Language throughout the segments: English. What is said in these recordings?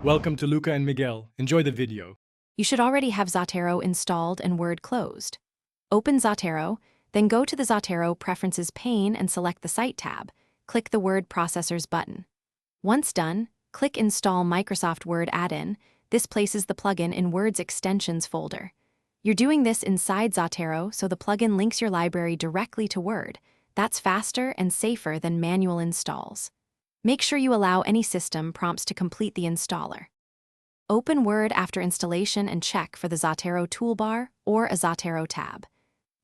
Welcome to Luca and Miguel. Enjoy the video. You should already have Zotero installed and Word closed. Open Zotero, then go to the Zotero Preferences pane and select the Site tab. Click the Word Processors button. Once done, click Install Microsoft Word add-in. This places the plugin in Word's Extensions folder. You're doing this inside Zotero, so the plugin links your library directly to Word. That's faster and safer than manual installs. Make sure you allow any system prompts to complete the installer. Open Word after installation and check for the Zotero toolbar or a Zotero tab.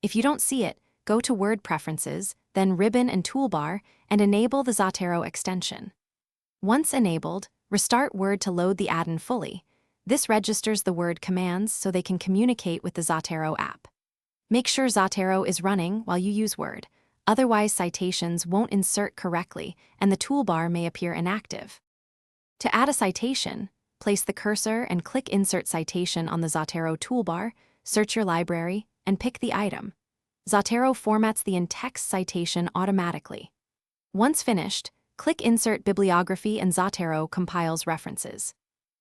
If you don't see it, go to Word Preferences, then Ribbon and Toolbar, and enable the Zotero extension. Once enabled, restart Word to load the add-in fully. This registers the Word commands so they can communicate with the Zotero app. Make sure Zotero is running while you use Word. Otherwise, citations won't insert correctly, and the toolbar may appear inactive. To add a citation, place the cursor and click Insert Citation on the Zotero toolbar, search your library, and pick the item. Zotero formats the in-text citation automatically. Once finished, click Insert Bibliography and Zotero compiles references.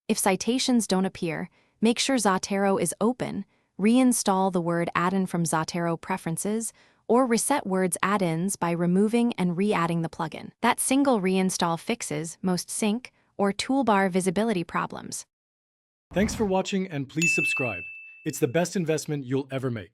If citations don't appear, make sure Zotero is open, reinstall the Word add-in from Zotero Preferences, or reset Word's add-ins by removing and re-adding the plugin. That single reinstall fixes most sync or toolbar visibility problems. Thanks for watching and please subscribe. It's the best investment you'll ever make.